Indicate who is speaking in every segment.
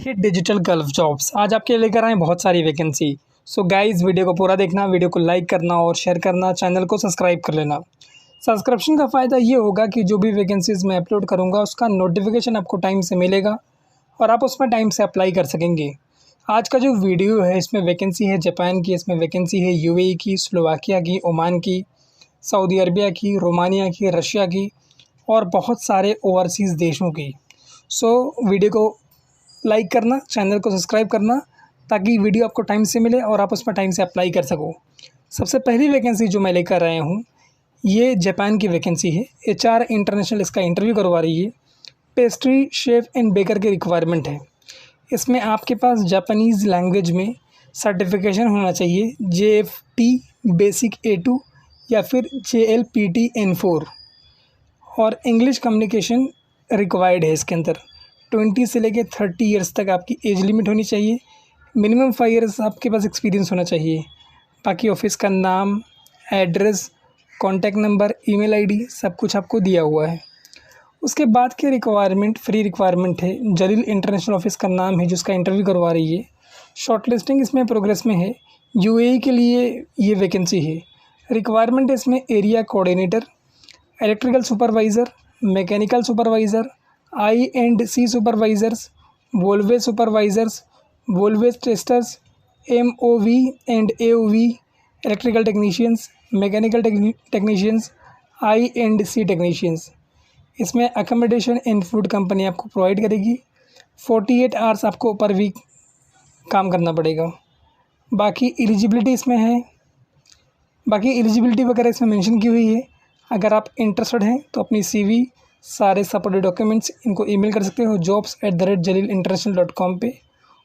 Speaker 1: Hit digital gulf jobs आज आपके लिए लेकर आए हैं बहुत सारी वैकेंसी। सो गाइस, वीडियो को पूरा देखना, वीडियो को लाइक करना और शेयर करना, चैनल को सब्सक्राइब कर लेना। सब्सक्रिप्शन का फ़ायदा ये होगा कि जो भी वैकेंसीज़ मैं अपलोड करूँगा उसका नोटिफिकेशन आपको टाइम से मिलेगा और आप उसमें टाइम से अप्लाई कर सकेंगे। आज का जो वीडियो है इसमें वैकेंसी है जापान की, इसमें वैकेंसी है यूएई की, स्लोवाकिया की, ओमान की, सऊदी अरबिया की, रोमानिया की, रशिया की और बहुत सारे ओवरसीज़ देशों की। सो वीडियो को लाइक करना, चैनल को सब्सक्राइब करना ताकि वीडियो आपको टाइम से मिले और आप उसमें टाइम से अप्लाई कर सको। सबसे पहली वैकेंसी जो मैं लेकर आया हूँ ये जापान की वैकेंसी है। एचआर इंटरनेशनल इसका इंटरव्यू करवा रही है। पेस्ट्री शेफ़ एंड बेकर की रिक्वायरमेंट है। इसमें आपके पास जापानीज़ लैंग्वेज में सर्टिफिकेशन होना चाहिए, JFT बेसिक A2 या फिर JLPT N4 और इंग्लिश कम्युनिकेशन रिक्वायर्ड है। इसके अंदर 20 से लेके 30 ईयर्स तक आपकी एज लिमिट होनी चाहिए। मिनिमम 5 ईयर्स आपके पास एक्सपीरियंस होना चाहिए। बाकी ऑफिस का नाम, address, contact number, email ID सब कुछ आपको दिया हुआ है। उसके बाद की रिक्वायरमेंट फ्री रिक्वायरमेंट है। जलील इंटरनेशनल ऑफिस का नाम है जिसका इंटरव्यू करवा रही है। शॉर्ट लिस्टिंग इसमें प्रोग्रेस में है। यूएई के लिए ये वैकेंसी है। रिक्वायरमेंट है इसमें area coordinator, electrical supervisor, mechanical supervisor, I&C supervisors, valve supervisors, valve testers, MOV and AOV, electrical technicians, mechanical technicians, I&C technicians. इसमें अकोमोडेशन एंड फूड कंपनी आपको प्रोवाइड करेगी। 48 आवर्स आपको पर वीक काम करना पड़ेगा। बाकी एलिजिबिलिटी इसमें है, बाकी एलिजिबिलिटी वगैरह इसमें मेंशन की हुई है। अगर आप इंटरेस्टेड हैं तो अपनी CV, सारे सपोर्टेड डॉक्यूमेंट्स इनको ईमेल कर सकते हो jobs@jalilinternational.com पे।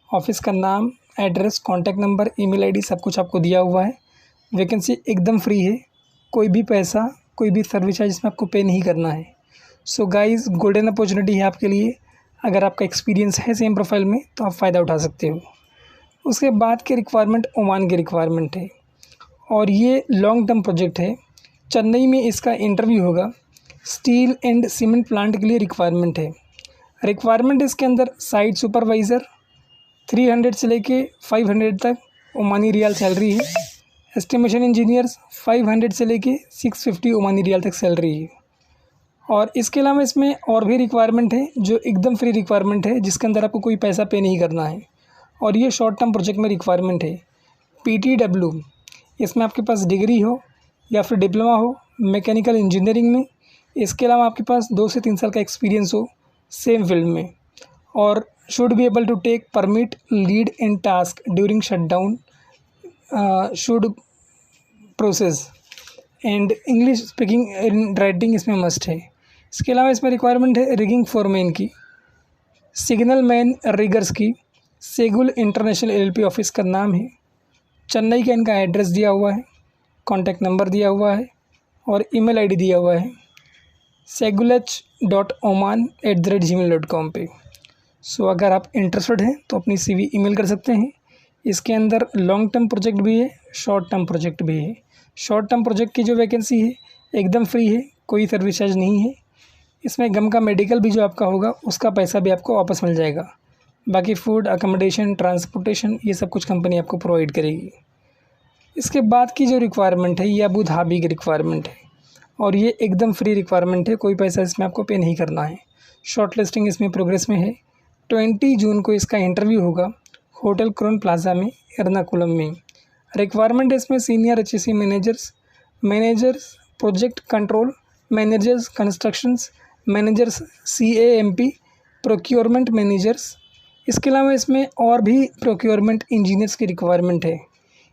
Speaker 1: ऑफिस का नाम, address, contact number, email ID सब कुछ आपको दिया हुआ है। वैकेंसी एकदम फ्री है, कोई भी पैसा, कोई भी सर्विस चार्ज इसमें आपको पे नहीं करना है। सो गाइस, गोल्डन अपॉर्चुनिटी है आपके लिए। अगर आपका एक्सपीरियंस है सेम प्रोफाइल में तो आप फ़ायदा उठा सकते हो। उसके बाद की रिक्वायरमेंट ओमान की रिक्वायरमेंट है और ये लॉन्ग टर्म प्रोजेक्ट है। चेन्नई में इसका इंटरव्यू होगा। स्टील एंड सीमेंट प्लांट के लिए रिक्वायरमेंट है। रिक्वायरमेंट इसके अंदर साइट सुपरवाइज़र 300 से लेके 500 तक ओमानी रियाल सैलरी है। एस्टिमेशन इंजीनियर्स 500 से लेके 650 ओमानी रियाल तक सैलरी है। और इसके अलावा इसमें और भी रिक्वायरमेंट है जो एकदम फ्री रिक्वायरमेंट है, जिसके अंदर आपको कोई पैसा पे नहीं करना है और ये शॉर्ट टर्म प्रोजेक्ट में रिक्वायरमेंट है। PTW, इसमें आपके पास डिग्री हो या फिर डिप्लोमा हो मैकेनिकल इंजीनियरिंग में। इसके अलावा आपके पास 2 से 3 साल का एक्सपीरियंस हो सेम फील्ड में और should be able to take permit, lead in task during shutdown, should process and English speaking and writing इसमें मस्ट है। इसके अलावा इसमें रिक्वायरमेंट है रिगिंग फोरमैन की, सिग्नल मैन रिगर्स की। सेगुल इंटरनेशनल LLP ऑफिस का नाम है। चेन्नई का इनका एड्रेस दिया हुआ है, कॉन्टैक्ट नंबर दिया हुआ है और ईमेल आईडी दिया हुआ है segulah.oman@gmail.com पे। सो अगर आप इंटरेस्टेड हैं तो अपनी CV ईमेल कर सकते हैं। इसके अंदर लॉन्ग टर्म प्रोजेक्ट भी है, शॉर्ट टर्म प्रोजेक्ट भी है। शॉर्ट टर्म प्रोजेक्ट की जो वैकेंसी है एकदम फ्री है, कोई सर्विस चार्ज नहीं है। इसमें गम का मेडिकल भी जो आपका होगा उसका पैसा भी आपको वापस मिल जाएगा। बाकी फूड, अकोमोडेशन, ट्रांसपोर्टेशन ये सब कुछ कंपनी आपको प्रोवाइड करेगी। इसके बाद की जो रिक्वायरमेंट है ये अबू धाबी की रिक्वायरमेंट है और ये एकदम फ्री रिक्वायरमेंट है, कोई पैसा इसमें आपको पे नहीं करना है। शॉर्ट लिस्टिंग इसमें प्रोग्रेस में है। 20 जून को इसका इंटरव्यू होगा होटल क्रोन प्लाजा में, एर्नाकुलम में। रिक्वायरमेंट इसमें senior HSE managers, managers project control, managers constructions, managers CAMP, procurement managers. इसके अलावा इसमें और भी प्रोक्योरमेंट इंजीनियर्स की रिक्वायरमेंट है।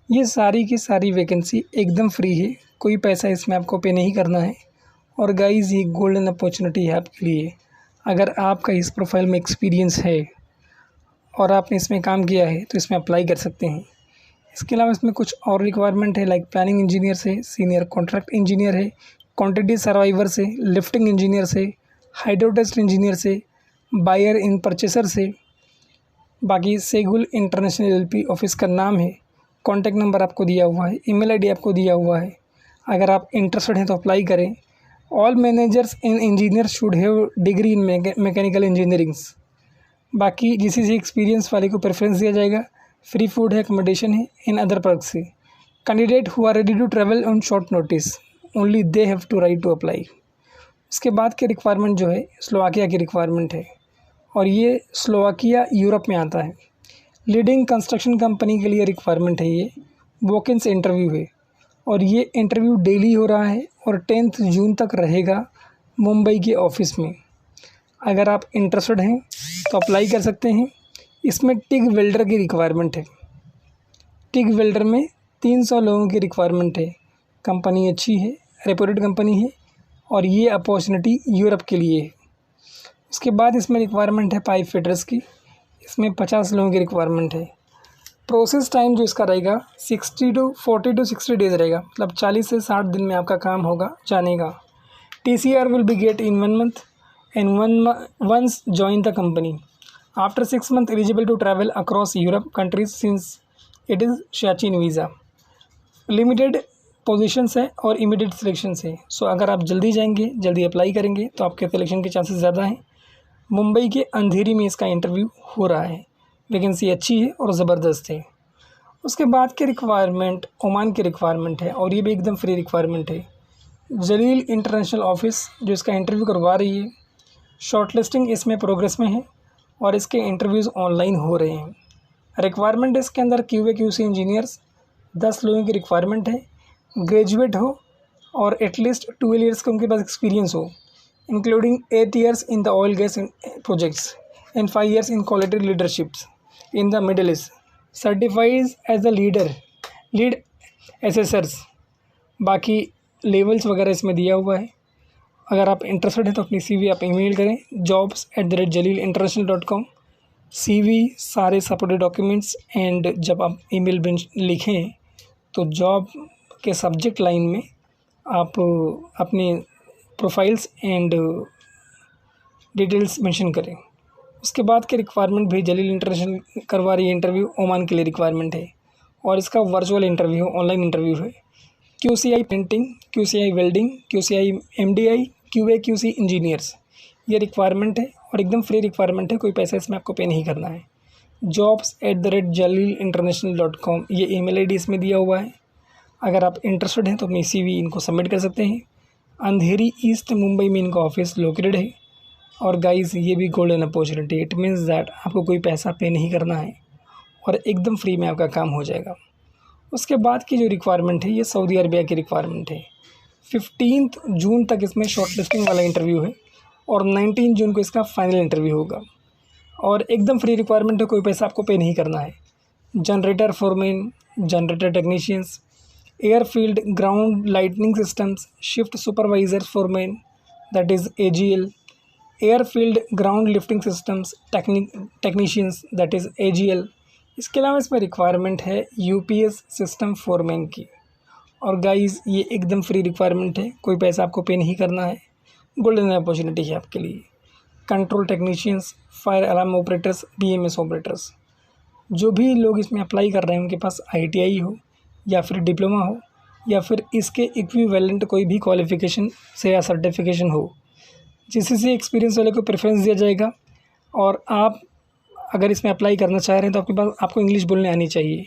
Speaker 1: ये सारी की सारी वैकेंसी एकदम फ्री है, कोई पैसा इसमें आपको पे नहीं करना है। और गाइस, ये गोल्डन अपॉर्चुनिटी है आपके लिए। अगर आपका इस प्रोफाइल में एक्सपीरियंस है और आपने इसमें काम किया है तो इसमें अप्लाई कर सकते हैं। इसके अलावा इसमें कुछ और रिक्वायरमेंट है लाइक प्लानिंग इंजीनियर से, सीनियर कॉन्ट्रैक्ट इंजीनियर है, क्वांटिटी सर्वाइवर से, लिफ्टिंग इंजीनियर से, हाइड्रो टेस्ट इंजीनियर से, बायर इन परचेसर से। बाकी सेगुल इंटरनेशनल LLP ऑफिस का नाम है, कॉन्टैक्ट नंबर आपको दिया हुआ है, ईमेल आईडी आपको दिया हुआ है। अगर आप इंटरेस्टेड हैं तो अप्लाई करें। All managers and engineer should have degree in mechanical engineerings. बाकी जीसीसी एक्सपीरियंस वाले को प्रेफरेंस दिया जाएगा। फ्री फूड है, अकोमोडेशन है, इन अदर पर्क्स है। Candidate who are ready to travel on short notice only they have to write to apply. उसके बाद के रिक्वायरमेंट जो है स्लोवाकिया की रिक्वायरमेंट है और ये स्लोवाकिया यूरोप में आता है। लीडिंग कंस्ट्रक्शन कंपनी के लिए रिक्वायरमेंट है। ये वॉक-इन्स इंटरव्यू है और ये इंटरव्यू डेली हो रहा है और 10 जून तक रहेगा मुंबई के ऑफिस में। अगर आप इंटरेस्टेड हैं तो अप्लाई कर सकते हैं। इसमें टिग वेल्डर की रिक्वायरमेंट है। टिग वेल्डर में 300 लोगों की रिक्वायरमेंट है। कंपनी अच्छी है, रेप्यूटेड कंपनी है और ये अपॉर्चुनिटी यूरोप के लिए है। उसके बाद इसमें रिक्वायरमेंट है पाइप फिटर्स की। इसमें 50 लोगों की रिक्वायरमेंट है। प्रोसेस टाइम जो इसका रहेगा 40 to 60 डेज़ रहेगा, मतलब 40 से 60 दिन में आपका काम होगा जाने का। TCR will be get in 1 month and once join the company. After 6 months eligible to travel across Europe countries since it is Shanchin visa. Limited positions है और इमीडिएट सिलेक्शंस है। सो अगर आप जल्दी जाएंगे, जल्दी अप्लाई करेंगे तो आपके सिलेक्शन के चांसेस ज़्यादा हैं। मुंबई के अंधेरी में इसका इंटरव्यू हो रहा है। वैकेंसी अच्छी है और ज़बरदस्त है। उसके बाद के रिक्वायरमेंट ओमान की रिक्वायरमेंट है और ये भी एकदम फ्री रिक्वायरमेंट है। जलील इंटरनेशनल ऑफिस जो इसका इंटरव्यू करवा रही है। शॉर्टलिस्टिंग इसमें प्रोग्रेस में है और इसके इंटरव्यूज़ ऑनलाइन हो रहे हैं। रिक्वायरमेंट इसके अंदर QA/QC इंजीनियर्स 10 लोगों की रिक्वायरमेंट है। ग्रेजुएट हो और एटलीस्ट 12 ईयर्स का उनके पास एक्सपीरियंस हो, including 8 years in the oil gas projects and 5 years in quality leaderships in the Middle East. Certifies as a lead assessors। बाकी लेवल्स वगैरह इसमें दिया हुआ है। अगर आप इंटरेस्टेड हैं तो अपनी CV आप ईमेल करें jobs@jaleelinternational.com। CV सारे सपोर्टेड डॉक्यूमेंट्स एंड जब आप ईमेल लिखें तो जॉब के सब्जेक्ट लाइन में आप अपने प्रोफाइल्स एंड डिटेल्स मेंशन करें। उसके बाद के रिक्वायरमेंट भी जलील इंटरनेशनल करवा रही है इंटरव्यू। ओमान के लिए रिक्वायरमेंट है और इसका वर्चुअल इंटरव्यू ऑनलाइन इंटरव्यू है। QCI painting, QCI welding, QCI MDI, QA/QC engineers ये रिक्वायरमेंट है और एकदम फ्री रिक्वायरमेंट है। कोई पैसा इसमें आपको पे नहीं करना है। jobs@jaleelinternational.com ये ईमेल ID इसमें दिया हुआ है। अगर आप इंटरेस्टेड हैं तो अपनी CV इनको सबमिट कर सकते हैं। अंधेरी ईस्ट मुंबई में इनका ऑफिस लोकेटेड है और गाइस ये भी golden opportunity. It means that आपको कोई पैसा पे नहीं करना है और एकदम फ्री में आपका काम हो जाएगा। उसके बाद की जो रिक्वायरमेंट है ये सऊदी अरबिया की रिक्वायरमेंट है। 15 जून तक इसमें शॉर्टलिस्टिंग वाला इंटरव्यू है और 19 जून को इसका फाइनल इंटरव्यू होगा और एकदम फ्री रिक्वायरमेंट है। कोई पैसा आपको पे नहीं करना है। Generator foreman, generator technicians, airfield ground lightning systems, shift supervisor foreman that is AGL, airfield ground lifting systems technicians that is AGL। इसके अलावा इसमें रिक्वायरमेंट है UPS सिस्टम फोरमैन की और गाइस ये एकदम फ्री रिक्वायरमेंट है। कोई पैसा आपको पे नहीं करना है। गोल्डन अपॉर्चुनिटी है आपके लिए। Control technicians, fire alarm operators, BMS operators, जो भी लोग इसमें अप्लाई कर रहे हैं उनके पास ITI हो या फिर डिप्लोमा हो या फिर इसके इक्विवेलेंट कोई भी क्वालिफ़िकेशन से या सर्टिफिकेशन हो। GCC एक्सपीरियंस वाले को प्रेफरेंस दिया जाएगा और आप अगर इसमें अप्लाई करना चाह रहे हैं तो आपको इंग्लिश बोलने आनी चाहिए।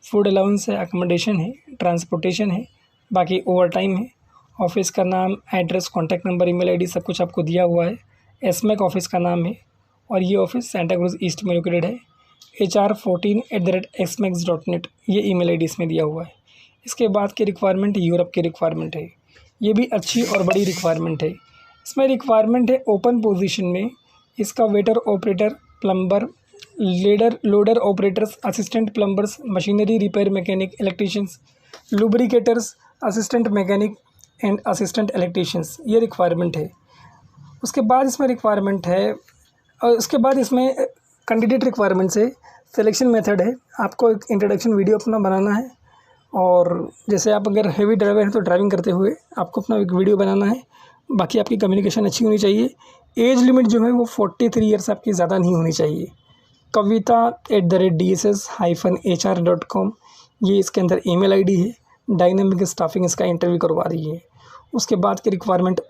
Speaker 1: फूड अलाउंस है, अकोमोडेशन है, ट्रांसपोर्टेशन है, बाकी ओवर टाइम है। ऑफिस का नाम, address, contact number, email ID सब कुछ आपको दिया हुआ है। SMAC ऑफिस का नाम है और ये ऑफिस सेंटा क्रूज ईस्ट में लोकेटेड है। HR14@smax.net ये ईमेल ID इसमें दिया हुआ है। इसके बाद की रिक्वायरमेंट यूरोप की रिक्वायरमेंट है। ये भी अच्छी और बड़ी रिक्वायरमेंट है। इसमें रिक्वायरमेंट है ओपन पोजीशन में इसका waiter operator, plumber, loader operators, assistant plumbers, machinery repair mechanic, electricians, lubricators, assistant mechanic and assistant electricians ये रिक्वायरमेंट है। उसके बाद इसमें रिक्वायरमेंट है और उसके बाद इसमें कैंडिडेट रिक्वायरमेंट से सिलेक्शन मेथड है। आपको एक इंट्रोडक्शन वीडियो अपना बनाना है और जैसे आप अगर हेवी ड्राइवर हैं तो ड्राइविंग करते हुए आपको अपना एक वीडियो बनाना है। बाकी आपकी कम्युनिकेशन अच्छी होनी चाहिए। एज लिमिट जो है वो 43 ईयर्स आपकी ज़्यादा नहीं होनी चाहिए। kavita@dss-hr.com ये इसके अंदर ईमेल ID है। डायनामिक स्टाफिंग इसका इंटरव्यू करवा रही है। उसके बाद की रिक्वायरमेंट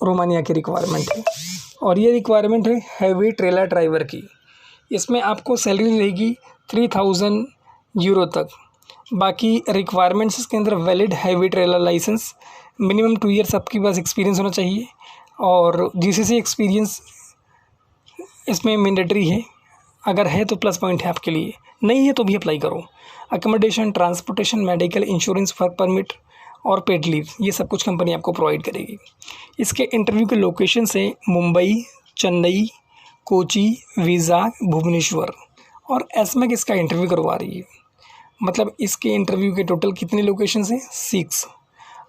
Speaker 1: रोमानिया की रिक्वायरमेंट है और ये रिक्वायरमेंट है हैवी ट्रेलर ड्राइवर की। इसमें आपको सैलरी रहेगी 3000 यूरो तक। बाकी रिक्वायरमेंट्स इसके अंदर valid heavy trailer licence, minimum 2 years आपके पास एक्सपीरियंस होना चाहिए और जीसीसी एक्सपीरियंस इसमें मैंडेटरी है। अगर है तो प्लस पॉइंट है आपके लिए, नहीं है तो भी अप्लाई करो। Accommodation, transportation, medical, insurance, work permit और पेड लीव, ये सब कुछ कंपनी आपको प्रोवाइड करेगी। इसके इंटरव्यू के लोकेशंस हैं मुंबई, चेन्नई, कोची, विजाग, भुवनेश्वर और एसमेक इसका इंटरव्यू करवा रही है। मतलब इसके इंटरव्यू के टोटल कितने लोकेशंस हैं? 6।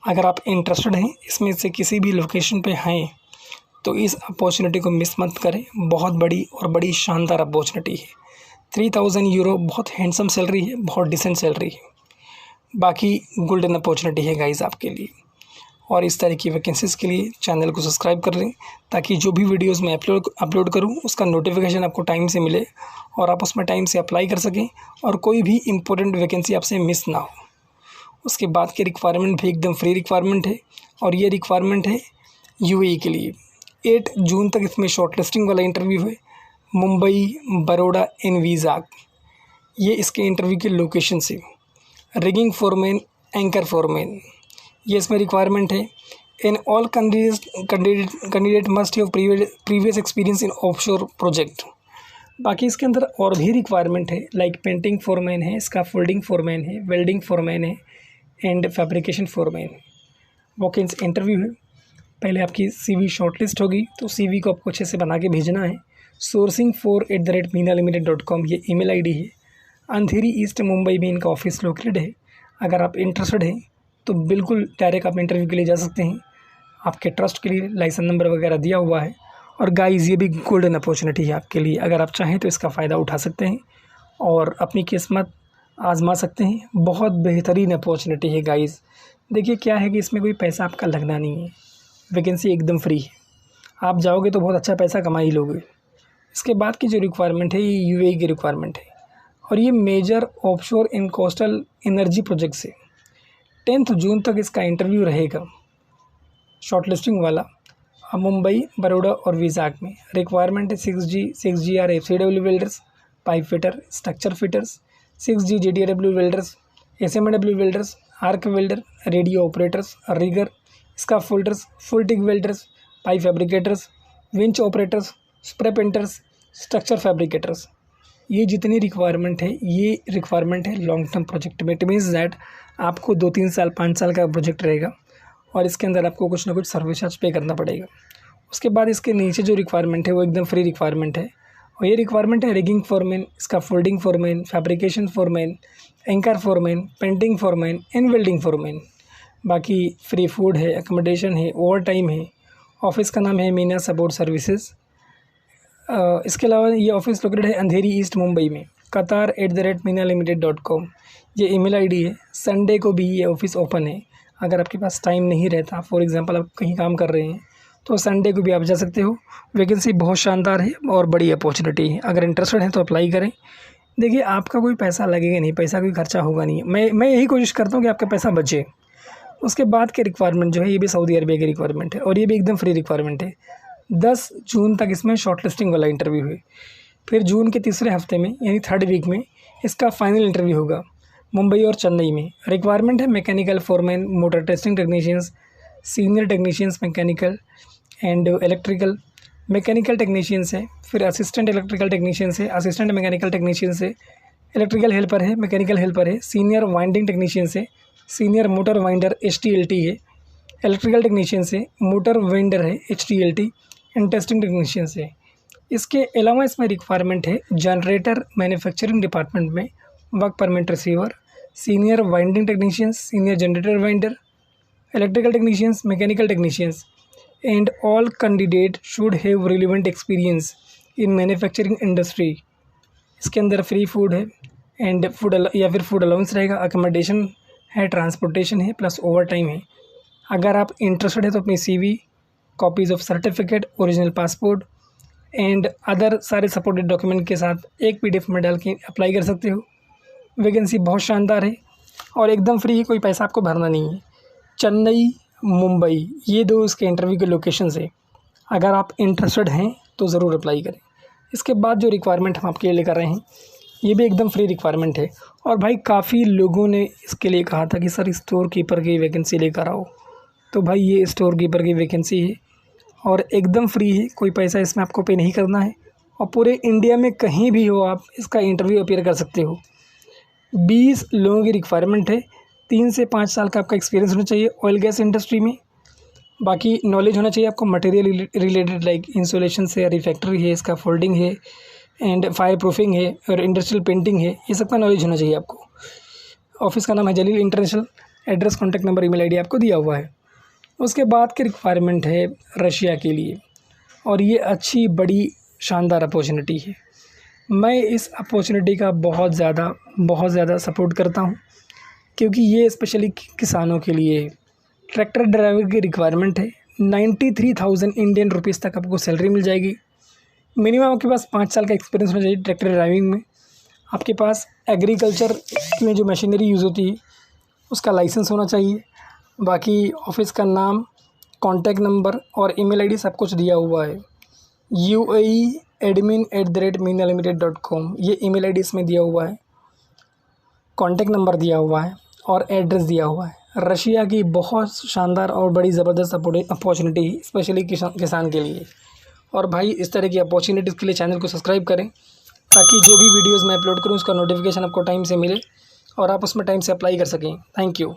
Speaker 1: अगर आप इंटरेस्टेड हैं इसमें से किसी भी लोकेशन पे हैं तो इस अपॉर्चुनिटी को मिस मत करें। बहुत बड़ी और बड़ी शानदार अपॉर्चुनिटी है। 3000 यूरो बहुत हैंडसम सैलरी है, बहुत डिसेंट सैलरी है। बाकी गोल्डन अपॉर्चुनिटी है गाइस आपके लिए। और इस तरह की वैकेंसीज़ के लिए चैनल को सब्सक्राइब कर लें ताकि जो भी वीडियोस मैं अपलोड करूं उसका नोटिफिकेशन आपको टाइम से मिले और आप उसमें टाइम से अप्लाई कर सकें और कोई भी इम्पोर्टेंट वैकेंसी आपसे मिस ना हो। उसके बाद की रिक्वायरमेंट भी एकदम फ्री रिक्वायरमेंट है और ये रिक्वायरमेंट है यूएई के लिए। 8 जून तक इसमें शॉर्टलिस्टिंग वाला इंटरव्यू है। मुंबई, बड़ौदा एंड विजाग, ये इसके इंटरव्यू के लोकेशन से। रिगिंग फोरमैन, एंकर फोरमैन, ये इसमें रिक्वायरमेंट है। In all candidate must have previous experience in offshore project. बाकी इसके अंदर और भी रिक्वायरमेंट है, लाइक पेंटिंग फोरमैन है, स्कैफोल्डिंग फोरमैन है, वेल्डिंग फोरमैन है and fabrication foreman. Walk-in interview है। पहले आपकी सीवी शॉर्टलिस्ट होगी तो सीवी को आपको अच्छे से बना के भेजना है। sourcing4@minalimited.com ये ईमेल आईडी है। अंधेरी ईस्ट मुंबई में इनका ऑफिस लोकेटेड है। अगर आप इंटरेस्टेड हैं तो बिल्कुल डायरेक्ट आप इंटरव्यू के लिए जा सकते हैं। आपके ट्रस्ट के लिए लाइसेंस नंबर वगैरह दिया हुआ है। और गाइस ये भी गोल्डन अपॉर्चुनिटी है आपके लिए। अगर आप चाहें तो इसका फ़ायदा उठा सकते हैं और अपनी किस्मत आजमा सकते हैं। बहुत बेहतरीन अपॉर्चुनिटी है गाइस। देखिए क्या है कि इसमें कोई पैसा आपका लगना नहीं है, वैकेंसी एकदम फ्री है। आप जाओगे तो बहुत अच्छा पैसा कमा ही लोगे। इसके बाद की जो रिक्वायरमेंट है ये यूएई की रिक्वायरमेंट है और ये major offshore in coastal energy project से। 10 जून तक इसका इंटरव्यू रहेगा शॉर्टलिस्टिंग वाला। मुंबई, बड़ौदा और विजाग में रिक्वायरमेंट है 6G, 6GR FCW welders, pipe fitter, structure fitters, 6G JDW welders, SMW welders, arc welder, radio operators, rigger, scaffolders, full TIG welders, pipe fabricators, winch operators, spray painters, structure fabricators. ये जितनी requirement है ये requirement है long term project में। It means that आपको 2-3 साल 5 साल का प्रोजेक्ट रहेगा और इसके अंदर आपको कुछ ना कुछ सर्विस चार्ज पे करना पड़ेगा। उसके बाद इसके नीचे जो रिक्वायरमेंट है वो एकदम फ्री रिक्वायरमेंट है और ये रिक्वायरमेंट है rigging foreman, scaffolding foreman, fabrication foreman, anchor foreman, painting foreman and welding foreman. बाकी फ्री फूड है, अकोमोडेशन है, ओवर टाइम है। ऑफिस का नाम है मीना सपोर्ट सर्विसेज। इसके अलावा ये ऑफिस लोकेटेड है अंधेरी ईस्ट मुंबई में। qatar@minalimited.com ये ईमेल आईडी है। संडे को भी ये ऑफिस ओपन है। अगर आपके पास टाइम नहीं रहता, फॉर एग्जांपल आप कहीं काम कर रहे हैं तो संडे को भी आप जा सकते हो। वैकेंसी बहुत शानदार है और बड़ी अपॉर्चुनिटी है। अगर इंटरेस्टेड हैं तो अप्लाई करें। देखिए आपका कोई पैसा लगेगा नहीं, पैसा कोई खर्चा होगा नहीं। मैं यही कोशिश करता हूँ कि आपका पैसा बचे। उसके बाद के रिक्वायरमेंट जो है ये भी सऊदी अरबिया की रिक्वायरमेंट है और ये भी एकदम फ्री रिक्वायरमेंट है। 10 जून तक इसमें शॉर्टलिस्टिंग वाला इंटरव्यू है। फिर जून के तीसरे हफ्ते में यानी 3rd वीक में इसका फाइनल इंटरव्यू होगा मुंबई और चेन्नई में। रिक्वायरमेंट है mechanical foreman, motor testing technicians, senior technicians mechanical and electrical, mechanical technicians है, फिर असिस्टेंट इलेक्ट्रिकल टेक्नीशियंस है, असिस्टेंट मैकेनिकल टेक्नीशियंस है, इलेक्ट्रिकल हेल्पर है, मैकेनिकल हेल्पर है, सीनियर वाइंडिंग टेक्नीशियंस है, सीनियर मोटर वाइंडर HTLT है, इलेक्ट्रिकल टेक्नीशियंस है, motor vendor है HTLT एंड टेस्टिंग टेक्नीशियंस है। इसके अलावा इसमें रिक्वायरमेंट है जनरेटर मैन्युफैक्चरिंग डिपार्टमेंट में work permit receiver, senior winding technicians, senior generator winder, electrical technicians, mechanical technicians and all candidate should have relevant experience in manufacturing industry. इसके अंदर free food है and food या फिर food allowance रहेगा, accommodation है, transportation है plus over time है। अगर आप इंटरेस्टेड है तो अपनी CV, copies of certificate, original passport and other सारे सपोर्टेड डॉक्यूमेंट के साथ एक PDF में डाल के अप्लाई कर सकते हो। वैकेंसी बहुत शानदार है और एकदम फ्री है, कोई पैसा आपको भरना नहीं है। चेन्नई, मुंबई ये 2 इसके इंटरव्यू के लोकेशंस है। अगर आप इंटरेस्टेड हैं तो ज़रूर अप्लाई करें। इसके बाद जो रिक्वायरमेंट हम आपके लिए लेकर रहे हैं ये भी एकदम फ्री रिक्वायरमेंट है। और भाई काफ़ी लोगों ने इसके लिए कहा था कि सर स्टोर कीपर की वैकेंसी लेकर आओ, तो भाई ये स्टोर कीपर की वैकेंसी है और एकदम फ्री है, कोई पैसा इसमें आपको पे नहीं करना है और पूरे इंडिया में कहीं भी हो आप इसका इंटरव्यू अपीयर कर सकते हो। 20 लोगों की रिक्वायरमेंट है, 3 से 5 साल का आपका एक्सपीरियंस होना चाहिए ऑयल गैस इंडस्ट्री में। बाकी नॉलेज होना चाहिए आपको मटेरियल रिलेटेड, लाइक इंसुलेशन से, रिफैक्टरी है, इसका फोल्डिंग है एंड फायर प्रूफिंग है और इंडस्ट्रियल पेंटिंग है, ये सब का नॉलेज होना चाहिए आपको। ऑफिस का नाम है Jaleel international, address, contact number, email ID आपको दिया हुआ है। उसके बाद की रिक्वायरमेंट है रशिया के लिए और ये अच्छी बड़ी शानदार अपॉर्चुनिटी है। मैं इस अपॉर्चुनिटी का बहुत ज़्यादा सपोर्ट करता हूँ क्योंकि ये स्पेशली किसानों के लिए है। ट्रैक्टर ड्राइवर की रिक्वायरमेंट है, 93,000 इंडियन रुपीज़ तक आपको सैलरी मिल जाएगी। मिनिमम आपके पास 5 साल का एक्सपीरियंस होना चाहिए ट्रैक्टर ड्राइविंग में। आपके पास एग्रीकल्चर में जो मशीनरी यूज़ होती है उसका लाइसेंस होना चाहिए। बाकी ऑफिस का नाम, कॉन्टैक्ट नंबर और ईमेल आईडी सब कुछ दिया हुआ है। uaeadmin@minunlimited.com ये ईमेल आईडी इसमें दिया हुआ है, कॉन्टैक्ट नंबर दिया हुआ है और एड्रेस दिया हुआ है। रशिया की बहुत शानदार और बड़ी ज़बरदस्त अपॉर्चुनिटी है, स्पेशली किसान के लिए। और भाई इस तरह की अपॉर्चुनिटीज़ के लिए चैनल को सब्सक्राइब करें ताकि जो भी वीडियोज़ मैं अपलोड करूँ उसका नोटिफिकेशन आपको टाइम से मिले और आप उसमें टाइम से अप्लाई कर सकें। Thank you.